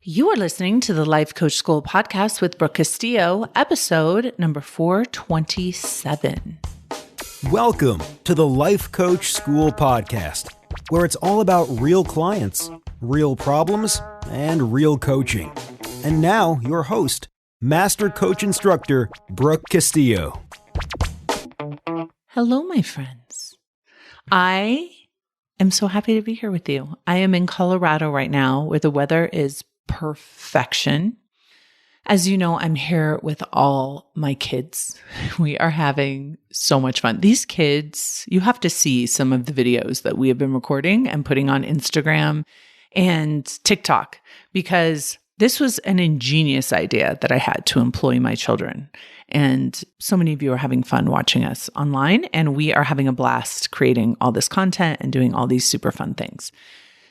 You are listening to the Life Coach School podcast with Brooke Castillo, episode number 427. Welcome to the Life Coach School podcast, where it's all about real clients, real problems, and real coaching. And now, your host, Master Coach Instructor, Brooke Castillo. Hello, my friends. I am so happy to be here with you. I am in Colorado right now, where the weather is perfection. As you know, I'm here with all my kids. We are having so much fun. These kids, you have to see some of the videos that we have been recording and putting on Instagram and TikTok, because this was an ingenious idea that I had to employ my children. And so many of you are having fun watching us online, and we are having a blast creating all this content and doing all these super fun things.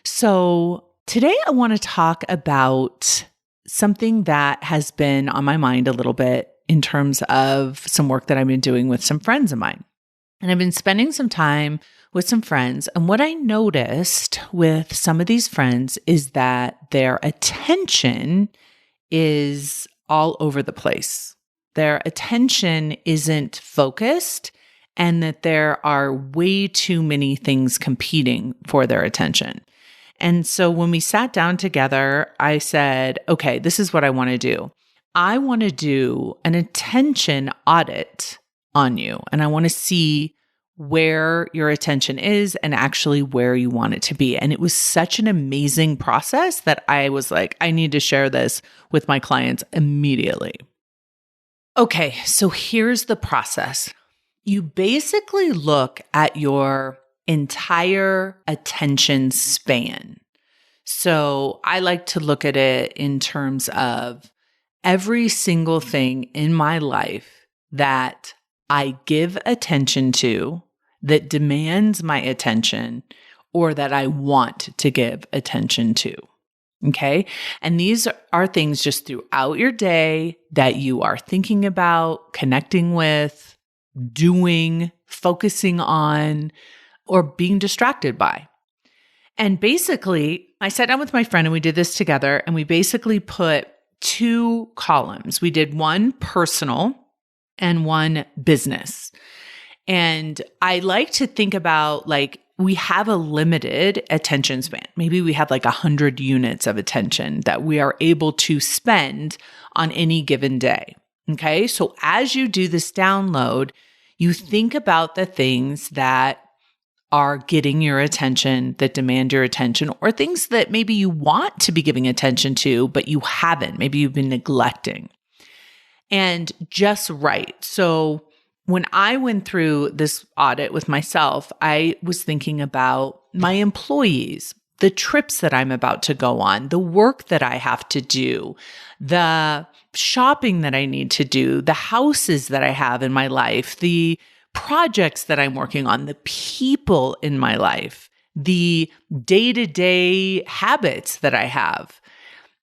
So today I want to talk about something that has been on my mind a little bit in terms of some work that I've been doing with some friends of mine. And I've been spending some time with some friends. And what I noticed with some of these friends is that their attention is all over the place. Their attention isn't focused, and that there are way too many things competing for their attention. And so when we sat down together, I said, okay, this is what I want to do. I want to do an attention audit on you, and I want to see where your attention is and actually where you want it to be. And it was such an amazing process that I was like, I need to share this with my clients immediately. Okay, so here's the process. You basically look at your entire attention span. So I like to look at it in terms of every single thing in my life that I give attention to, that demands my attention, or that I want to give attention to. Okay. And these are things just throughout your day that you are thinking about, connecting with, doing, focusing on, or being distracted by. And basically, I sat down with my friend and we did this together, and we basically put two columns. We did one personal and one business. And I like to think about, like, we have a limited attention span. Maybe we have like 100 units of attention that we are able to spend on any given day. Okay. So as you do this download, you think about the things that are getting your attention, that demand your attention, or things that maybe you want to be giving attention to, but you haven't. Maybe you've been neglecting. And just right. So when I went through this audit with myself, I was thinking about my employees, the trips that I'm about to go on, the work that I have to do, the shopping that I need to do, the houses that I have in my life, the projects that I'm working on, the people in my life, the day-to-day habits that I have.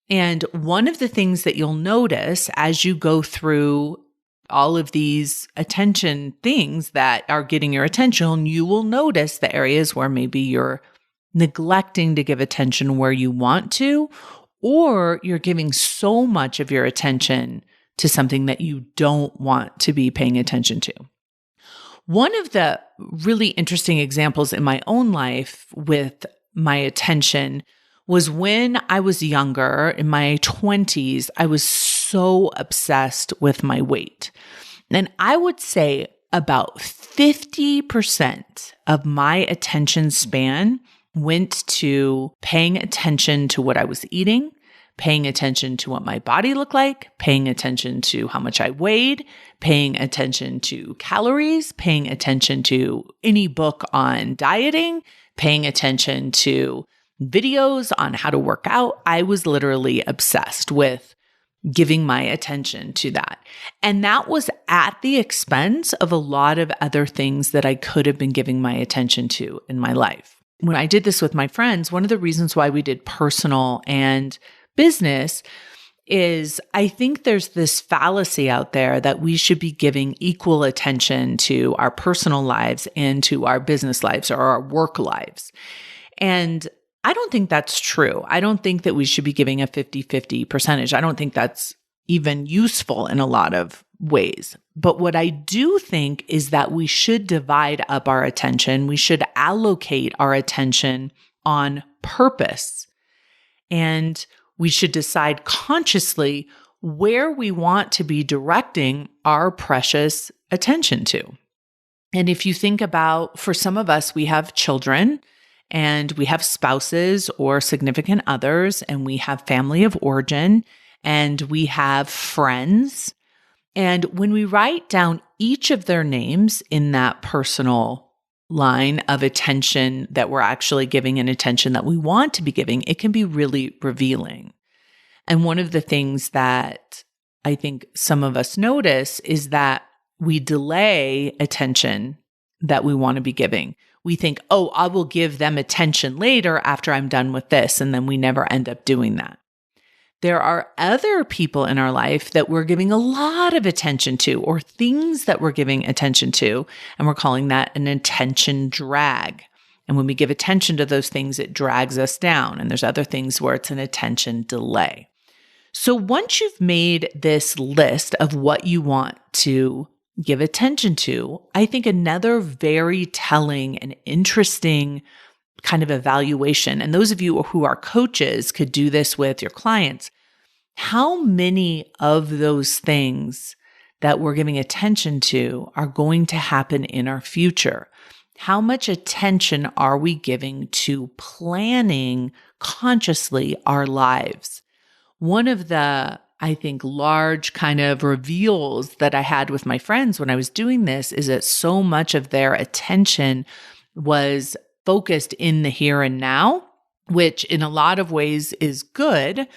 And one of the things that you'll notice as you go through all of these attention things that are getting your attention, you will notice the areas where maybe you're neglecting to give attention where you want to, or you're giving so much of your attention to something that you don't want to be paying attention to. One of the really interesting examples in my own life with my attention was when I was younger, in my 20s, I was so obsessed with my weight. And I would say about 50% of my attention span went to paying attention to what I was eating, paying attention to what my body looked like, paying attention to how much I weighed, paying attention to calories, paying attention to any book on dieting, paying attention to videos on how to work out. I was literally obsessed with giving my attention to that. And that was at the expense of a lot of other things that I could have been giving my attention to in my life. When I did this with my friends, one of the reasons why we did personal and business is I think there's this fallacy out there that we should be giving equal attention to our personal lives and to our business lives or our work lives. And I don't think that's true. I don't think that we should be giving a 50-50 percentage. I don't think that's even useful in a lot of ways. But what I do think is that we should divide up our attention. We should allocate our attention on purpose. And we should decide consciously where we want to be directing our precious attention to. And if you think about, for some of us, we have children and we have spouses or significant others, and we have family of origin, and we have friends. And when we write down each of their names in that personal line of attention that we're actually giving and attention that we want to be giving, it can be really revealing. And one of the things that I think some of us notice is that we delay attention that we want to be giving. We think, oh, I will give them attention later after I'm done with this. And then we never end up doing that. There are other people in our life that we're giving a lot of attention to, or things that we're giving attention to, and we're calling that an attention drag. And when we give attention to those things, it drags us down. And there's other things where it's an attention delay. So once you've made this list of what you want to give attention to, I think another very telling and interesting kind of evaluation, and those of you who are coaches could do this with your clients, how many of those things that we're giving attention to are going to happen in our future? How much attention are we giving to planning consciously our lives? One of the, I think, large kind of reveals that I had with my friends when I was doing this is that so much of their attention was focused in the here and now, which in a lot of ways is good,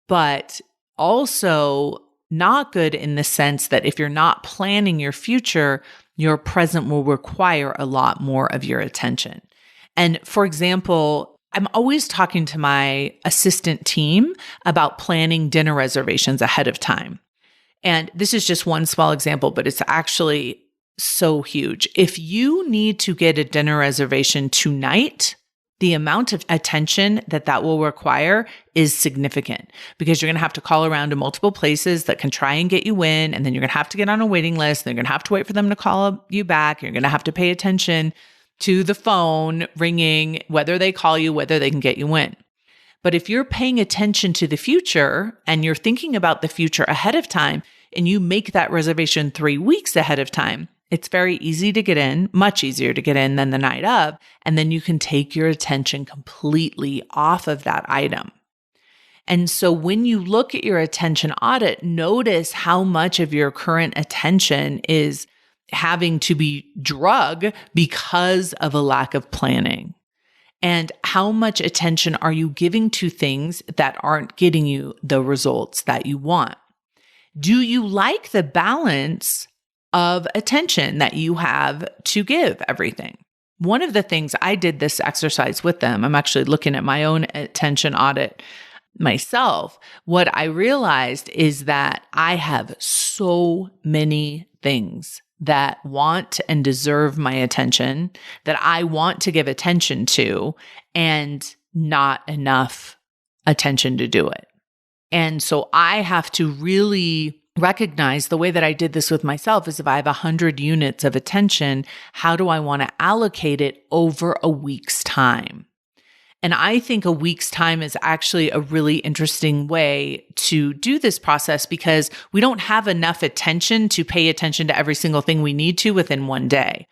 but also not good in the sense that if you're not planning your future, your present will require a lot more of your attention. And for example, I'm always talking to my assistant team about planning dinner reservations ahead of time. And this is just one small example, but it's actually so huge. If you need to get a dinner reservation tonight, the amount of attention that will require is significant, because you're going to have to call around to multiple places that can try and get you in. And then you're going to have to get on a waiting list. And you're going to have to wait for them to call you back. You're going to have to pay attention to the phone ringing, whether they call you, whether they can get you in. But if you're paying attention to the future and you're thinking about the future ahead of time, and you make that reservation 3 weeks ahead of time, it's very easy to get in, much easier to get in than the night of. And then you can take your attention completely off of that item. And so when you look at your attention audit, notice how much of your current attention is having to be drug because of a lack of planning. And how much attention are you giving to things that aren't getting you the results that you want? Do you like the balance of attention that you have to give everything? One of the things, I did this exercise with them. I'm actually looking at my own attention audit myself. What I realized is that I have so many things that want and deserve my attention, that I want to give attention to, and not enough attention to do it. And so I have to really recognize, the way that I did this with myself is, if I have 100 units of attention, how do I want to allocate it over a week's time? And I think a week's time is actually a really interesting way to do this process, because we don't have enough attention to pay attention to every single thing we need to within one day.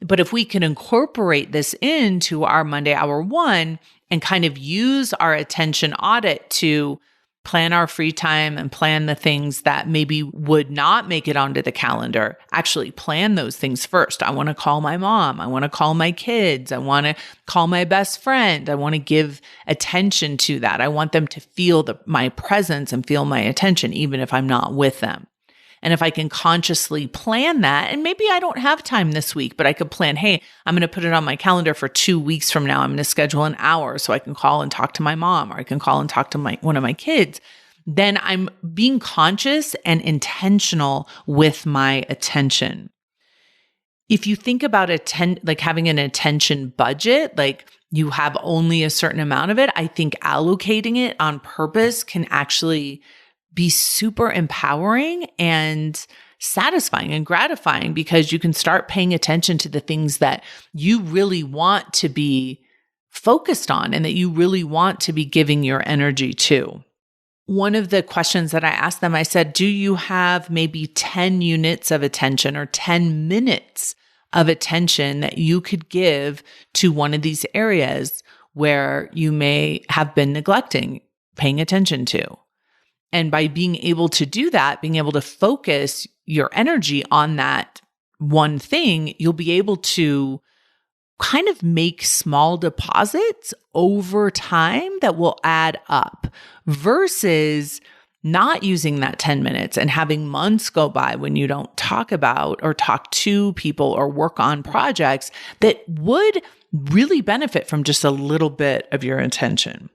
But if we can incorporate this into our Monday Hour 1 and kind of use our attention audit to plan our free time and plan the things that maybe would not make it onto the calendar, actually plan those things first. I want to call my mom. I want to call my kids. I want to call my best friend. I want to give attention to that. I want them to feel my presence and feel my attention, even if I'm not with them. And if I can consciously plan that, and maybe I don't have time this week, but I could plan, hey, I'm going to put it on my calendar for 2 weeks from now. I'm going to schedule an hour so I can call and talk to my mom, or I can call and talk to one of my kids. Then I'm being conscious and intentional with my attention. If you think about like having an attention budget, like you have only a certain amount of it, I think allocating it on purpose can actually be super empowering and satisfying and gratifying, because you can start paying attention to the things that you really want to be focused on and that you really want to be giving your energy to. One of the questions that I asked them, I said, do you have maybe 10 units of attention or 10 minutes of attention that you could give to one of these areas where you may have been neglecting paying attention to? And by being able to do that, being able to focus your energy on that one thing, you'll be able to kind of make small deposits over time that will add up, versus not using that 10 minutes and having months go by when you don't talk about or talk to people or work on projects that would really benefit from just a little bit of your attention.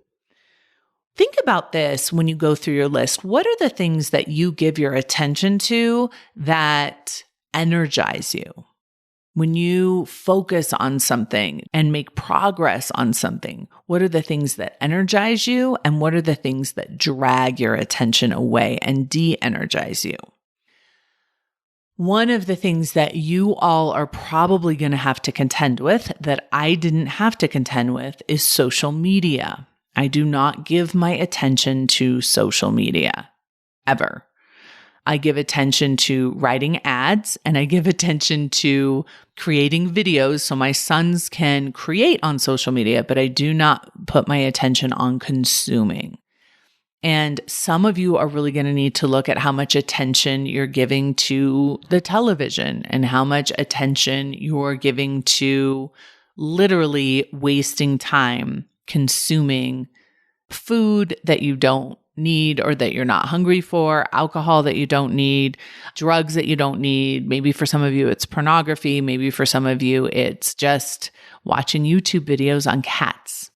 Think about this when you go through your list. What are the things that you give your attention to that energize you? When you focus on something and make progress on something, what are the things that energize you, and what are the things that drag your attention away and de-energize you? One of the things that you all are probably going to have to contend with that I didn't have to contend with is social media. I do not give my attention to social media ever. I give attention to writing ads, and I give attention to creating videos so my sons can create on social media, but I do not put my attention on consuming. And some of you are really going to need to look at how much attention you're giving to the television and how much attention you're giving to literally wasting time consuming food that you don't need or that you're not hungry for, alcohol that you don't need, drugs that you don't need. Maybe for some of you, it's pornography. Maybe for some of you, it's just watching YouTube videos on cats.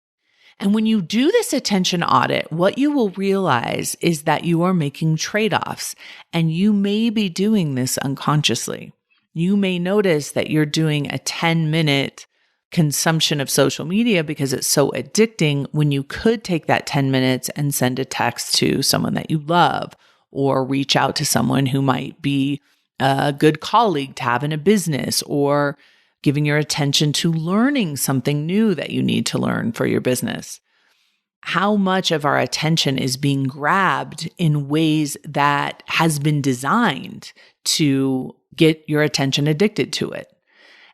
And when you do this attention audit, what you will realize is that you are making trade-offs, and you may be doing this unconsciously. You may notice that you're doing a 10-minute consumption of social media because it's so addicting, when you could take that 10 minutes and send a text to someone that you love, or reach out to someone who might be a good colleague to have in a business, or giving your attention to learning something new that you need to learn for your business. How much of our attention is being grabbed in ways that has been designed to get your attention addicted to it?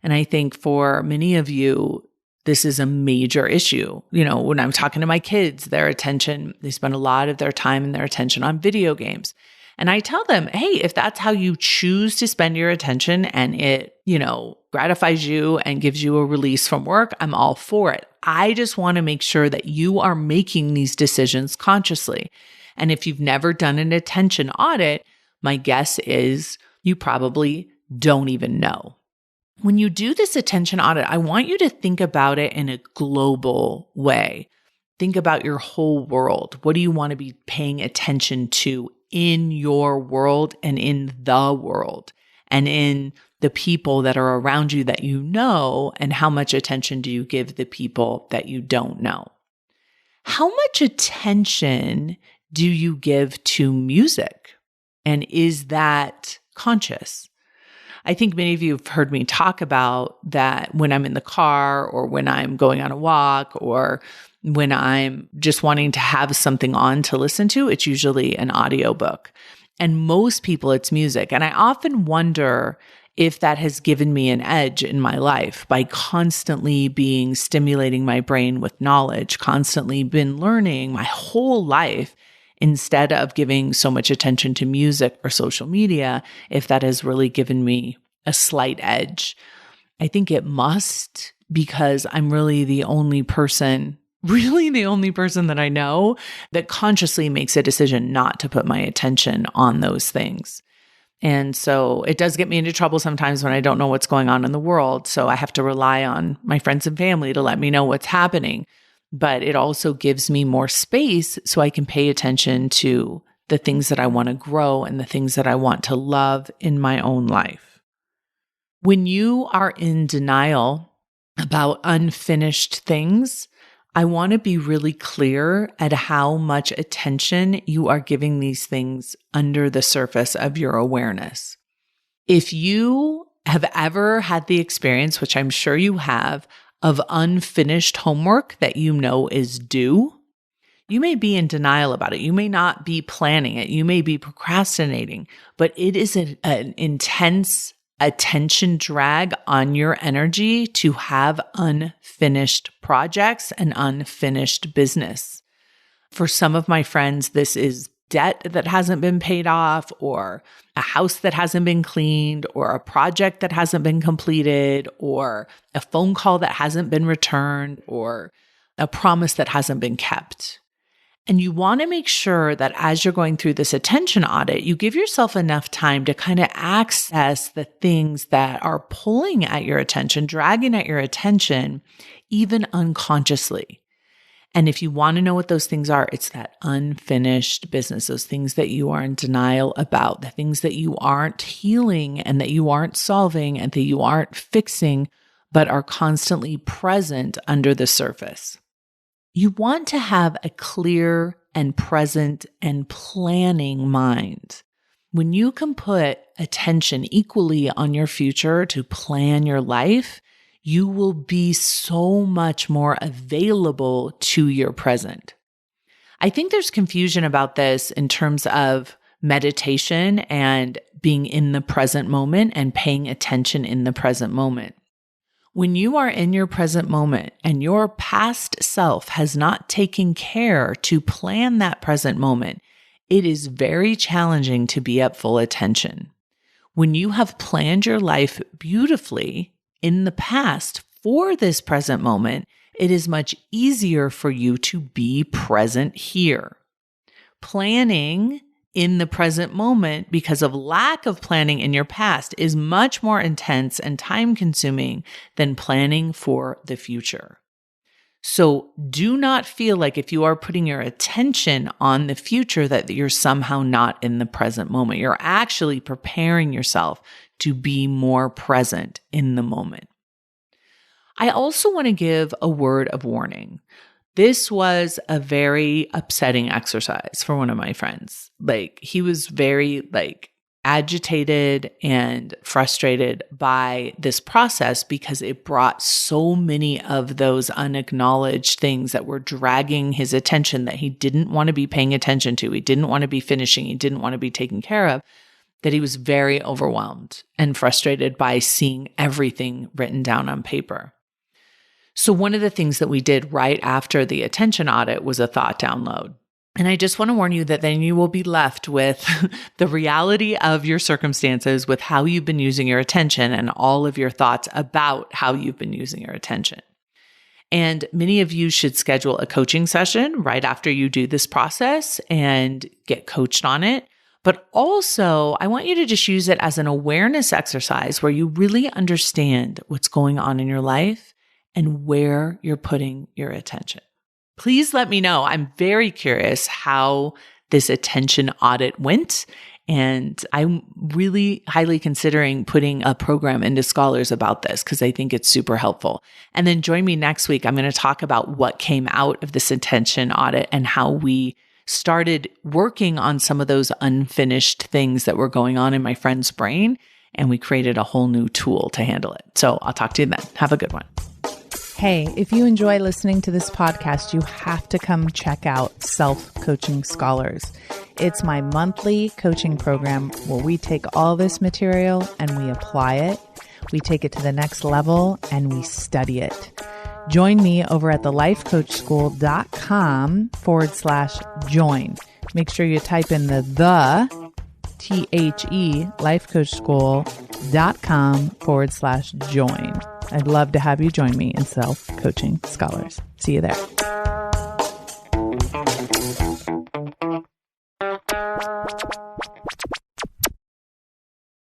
And I think for many of you, this is a major issue. You know, when I'm talking to my kids, their attention, they spend a lot of their time and their attention on video games. And I tell them, hey, if that's how you choose to spend your attention and it, gratifies you and gives you a release from work, I'm all for it. I just want to make sure that you are making these decisions consciously. And if you've never done an attention audit, my guess is you probably don't even know. When you do this attention audit, I want you to think about it in a global way. Think about your whole world. What do you want to be paying attention to in your world and in the world and in the people that are around you that you know, and how much attention do you give the people that you don't know? How much attention do you give to music? And is that conscious? I think many of you have heard me talk about that when I'm in the car, or when I'm going on a walk, or when I'm just wanting to have something on to listen to. It's usually an audiobook. And most people, it's music. And I often wonder if that has given me an edge in my life by constantly being stimulating my brain with knowledge, constantly been learning my whole life, instead of giving so much attention to music or social media, if that has really given me a slight edge. I think it must, because I'm really the only person that I know that consciously makes a decision not to put my attention on those things. And so it does get me into trouble sometimes when I don't know what's going on in the world. So I have to rely on my friends and family to let me know what's happening. But it also gives me more space so I can pay attention to the things that I want to grow and the things that I want to love in my own life. When you are in denial about unfinished things, I want to be really clear at how much attention you are giving these things under the surface of your awareness. If you have ever had the experience, which I'm sure you have, of unfinished homework that you know is due, you may be in denial about it. You may not be planning it. You may be procrastinating, but it is an intense attention drag on your energy to have unfinished projects and unfinished business. For some of my friends, this is debt that hasn't been paid off, or a house that hasn't been cleaned, or a project that hasn't been completed, or a phone call that hasn't been returned, or a promise that hasn't been kept. And you want to make sure that as you're going through this attention audit, you give yourself enough time to kind of access the things that are pulling at your attention, dragging at your attention, even unconsciously. And if you want to know what those things are, it's that unfinished business, those things that you are in denial about, the things that you aren't healing and that you aren't solving and that you aren't fixing, but are constantly present under the surface. You want to have a clear and present and planning mind. When you can put attention equally on your future to plan your life, you will be so much more available to your present. I think there's confusion about this in terms of meditation and being in the present moment and paying attention in the present moment. When you are in your present moment and your past self has not taken care to plan that present moment, it is very challenging to be at full attention. When you have planned your life beautifully in the past for this present moment, it is much easier for you to be present here. Planning in the present moment because of lack of planning in your past is much more intense and time-consuming than planning for the future. So do not feel like if you are putting your attention on the future that you're somehow not in the present moment. You're actually preparing yourself to be more present in the moment. I also want to give a word of warning. This was a very upsetting exercise for one of my friends. He was very agitated and frustrated by this process because it brought so many of those unacknowledged things that were dragging his attention that he didn't want to be paying attention to. He didn't want to be finishing. He didn't want to be taken care of, that he was very overwhelmed and frustrated by seeing everything written down on paper. So one of the things that we did right after the attention audit was a thought download. And I just want to warn you that then you will be left with the reality of your circumstances, with how you've been using your attention and all of your thoughts about how you've been using your attention. And many of you should schedule a coaching session right after you do this process and get coached on it. But also, I want you to just use it as an awareness exercise where you really understand what's going on in your life and where you're putting your attention. Please let me know. I'm very curious how this attention audit went. And I'm really highly considering putting a program into Scholars about this because I think it's super helpful. And then join me next week. I'm going to talk about what came out of this attention audit and how we started working on some of those unfinished things that were going on in my friend's brain. And we created a whole new tool to handle it. So I'll talk to you then. Have a good one. Hey, if you enjoy listening to this podcast, you have to come check out Self-Coaching Scholars. It's my monthly coaching program where we take all this material and we apply it. We take it to the next level and we study it. Join me over at thelifecoachschool.com/join. Make sure you type in the lifecoachschool.com/join. I'd love to have you join me in Self-Coaching Scholars. See you there.